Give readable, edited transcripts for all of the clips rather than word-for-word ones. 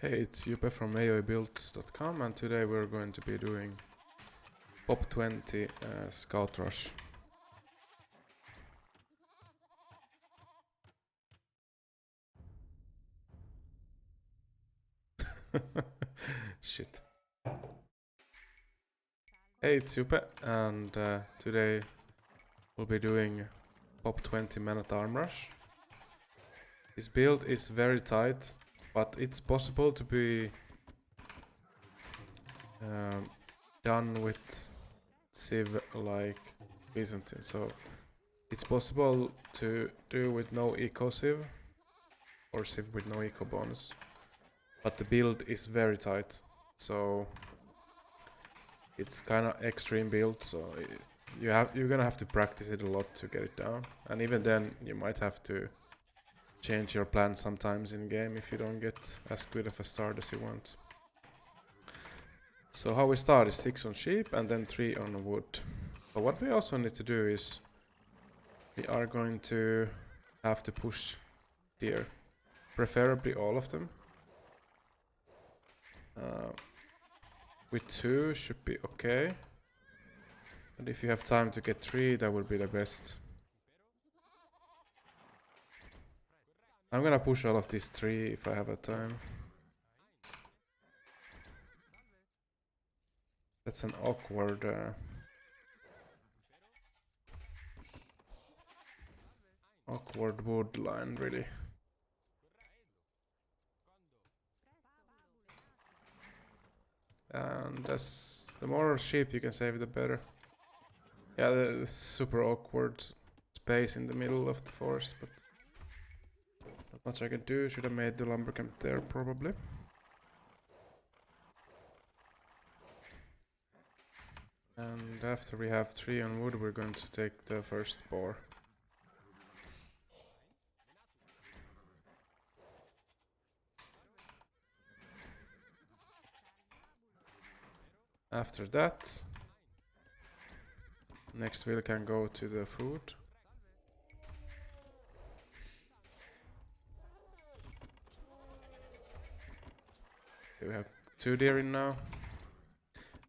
Hey, it's Juppe from AoEBuilds.com, and today we're going to be doing Pop 20 Scout Rush. Shit. Hey, it's Juppe, and today we'll be doing Pop 20 Man-at-Arm Rush. This build is very tight, but it's possible to be done with Civ like Byzantine. So it's possible to do with no eco Civ or Civ with no eco bonus, but the build is very tight, so it's kind of extreme build. So you're gonna have to practice it a lot to get it down, and even then you might have to change your plan sometimes in game if you don't get as good of a start as you want. So how we start is 6 on sheep and then 3 on wood. But what we also need to do is we are going to have to push deer, preferably all of them. With 2 should be okay, and if you have time to get 3, that would be the best. I'm gonna push all of these 3 if I have a time. That's an awkward wood line, really. And as the more sheep you can save, the better. Yeah, the super awkward space in the middle of the forest, but not much I can do. Should have made the lumber camp there, probably. And after we have 3 on wood, we're going to take the first boar. After that, next wheel can go to the food. Okay, we have 2 deer in now.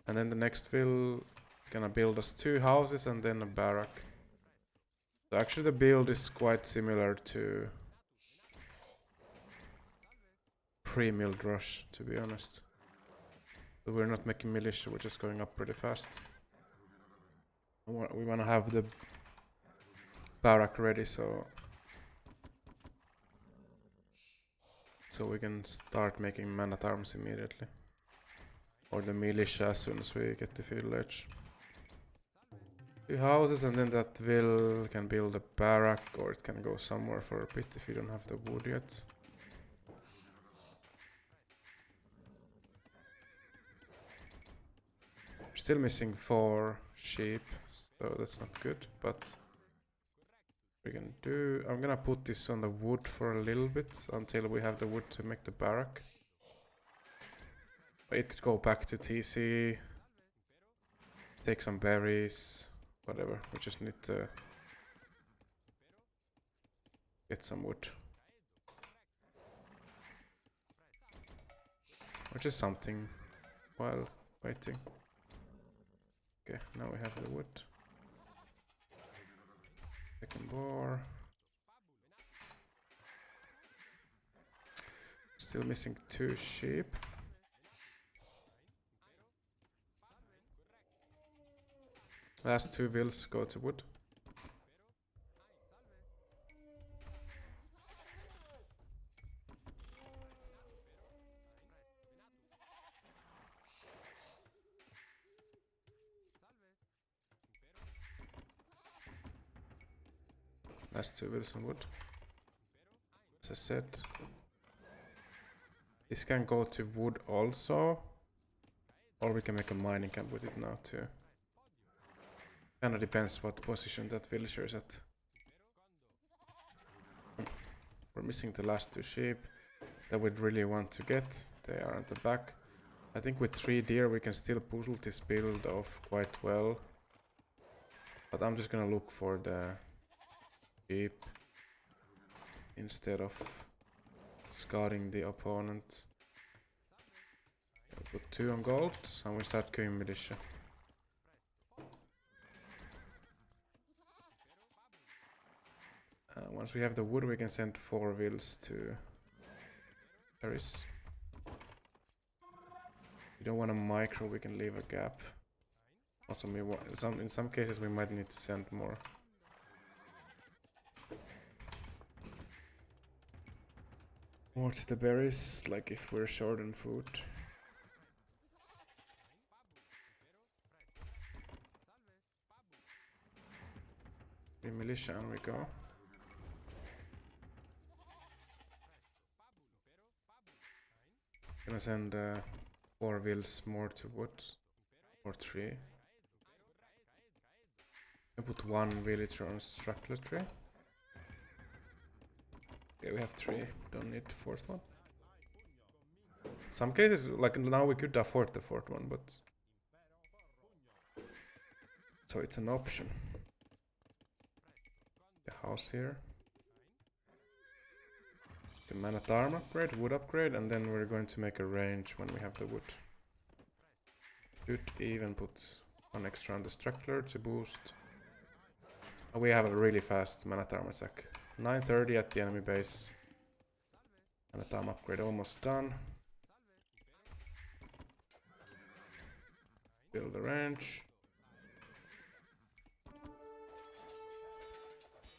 And then the next wheel is gonna build us 2 houses and then a barrack. So actually the build is quite similar to pre-milled rush, to be honest. But we're not making militia, we're just going up pretty fast. We wanna have the barrack ready so we can start making man-at-arms immediately. Or the militia as soon as we get the feudal edge. 2 houses, and then that will can build a barrack, or it can go somewhere for a bit if you don't have the wood yet. We're still missing 4 sheep, so that's not good, but we can do. I'm gonna put this on the wood for a little bit until we have the wood to make the barrack. It could go back to TC, take some berries, whatever. We just need to get some wood. Or just something while waiting. Okay, now we have the wood. Second boar. Still missing 2 sheep. Last 2 wheels go to wood. Last 2 wheels on wood. As I said, this can go to wood also, or we can make a mining camp with it now too. Kinda depends what position that villager is at. We're missing the last 2 sheep that we'd really want to get. They are at the back. I think with 3 deer we can still puzzle this build off quite well. But I'm just gonna look for the sheep instead of scouting the opponent. Put 2 on gold, and we start queuing militia. Once we have the wood, we can send 4 wheels to Paris. We don't want a micro, we can leave a gap. Also, in some cases we might need to send more. More to the berries, like if we're short on food. Militia, and we go. Gonna send 4 wheels more to woods, or 3. I put 1 villager on structural tree. Okay, we have 3. Don't need the 4th one. Some cases, like now, we could afford the 4th one, but so it's an option. The house here. The man at arm upgrade, wood upgrade, and then we're going to make a range when we have the wood. Could even put 1 extra on the structure to boost. Oh, we have a really fast man at arm attack. 9:30 at the enemy base. Man at arm upgrade almost done. Build the range.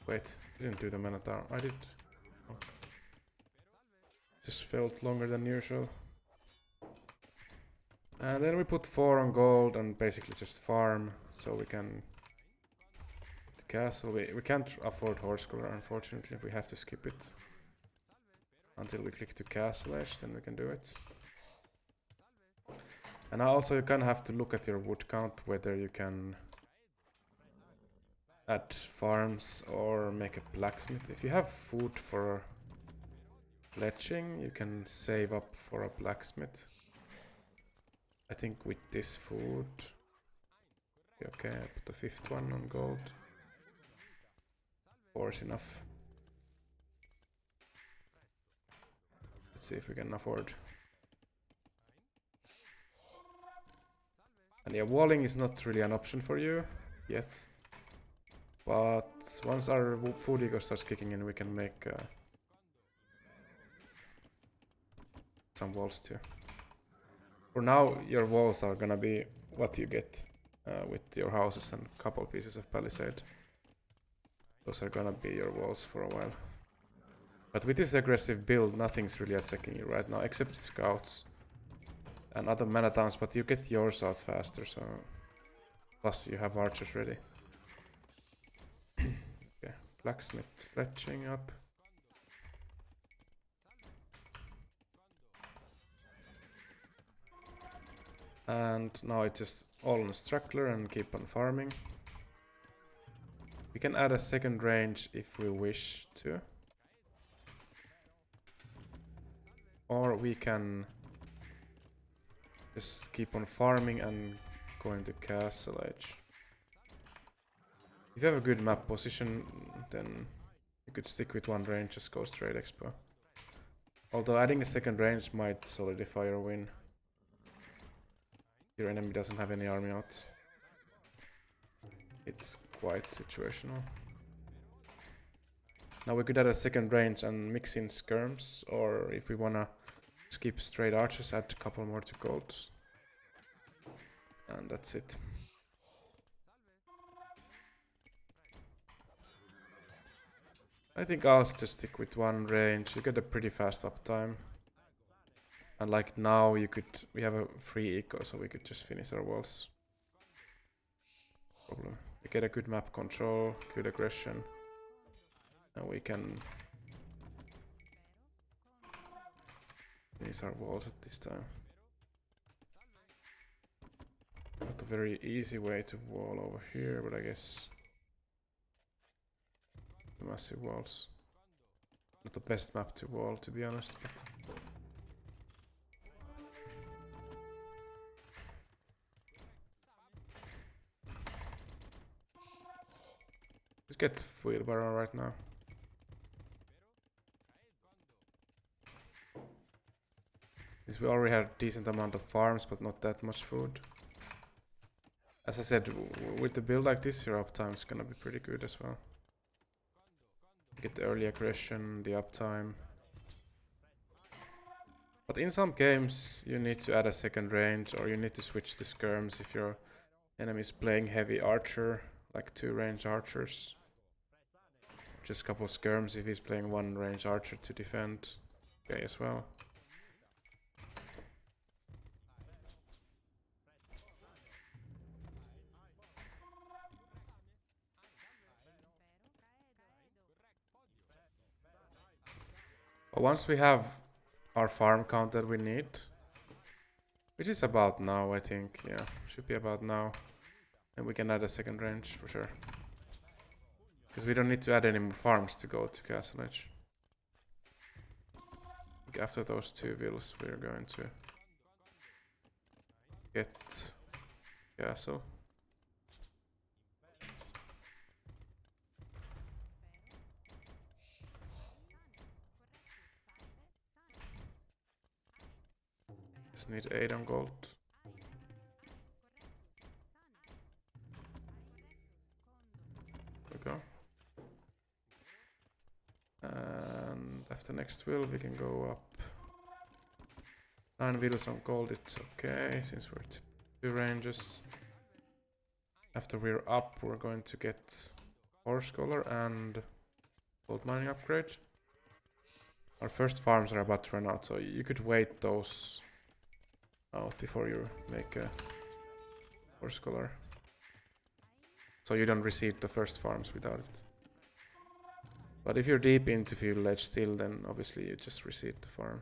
Wait, didn't do the man at arm. I did. Oh. Just felt longer than usual. And then we put 4 on gold and basically just farm so we can the castle. We can't afford horse color, unfortunately. We have to skip it until we click to castle edge, then we can do it. And also you kind of have to look at your wood count, whether you can add farms or make a blacksmith. If you have food for fletching, you can save up for a blacksmith. I think with this food, okay, I put the 5th one on gold. 4 is enough. Let's see if we can afford. And yeah, walling is not really an option for you yet. But once our food eco starts kicking in, we can make some walls too. For now, your walls are gonna be what you get with your houses and a couple pieces of palisade. Those are gonna be your walls for a while. But with this aggressive build, nothing's really attacking you right now, except scouts and other mana towns, but you get yours out faster, so... Plus you have archers ready. Okay, blacksmith fletching up. And now it's just all on structure and keep on farming. We can add a 2nd range if we wish to. Or we can just keep on farming and going to castle edge. If you have a good map position, then you could stick with 1 range, just go straight expo. Although adding a 2nd range might solidify your win. Your enemy doesn't have any army out. It's quite situational. Now we could add a 2nd range and mix in skirms, or if we wanna skip straight archers, add a couple more to golds. And that's it. I think I'll just stick with 1 range. You get a pretty fast uptime. And like now we have a free eco, so we could just finish our walls. Problem. We get a good map control, good aggression. And we can finish our walls at this time. Not a very easy way to wall over here, but I guess the massive walls. Not the best map to wall, to be honest, but let's get wheelbarrow right now. This Since we already had a decent amount of farms, but not that much food. As I said, with the build like this, your uptime is gonna be pretty good as well. Get the early aggression, the uptime. But in some games, you need to add a second range, or you need to switch to skirms if your enemy is playing heavy archer, like 2 range archers. Just a couple of skirms if he's playing 1 range archer to defend. Okay, as well. But once we have our farm count that we need, which is about now, I think, yeah, should be about now, and we can add a second range for sure. Because we don't need to add any more farms to go to Castle Edge. After those 2 villas, we're going to get Castle. Just need 8 on gold. There we go. And after next will, we can go up 9 villas on gold. It's okay since we're 2 ranges. After we're up, we're going to get Ore Scholar and gold mining upgrade. Our first farms are about to run out, so you could wait those out before you make a Ore Scholar. So you don't receive the first farms without it. But if you're deep into feudal edge still, then obviously you just receive the farm.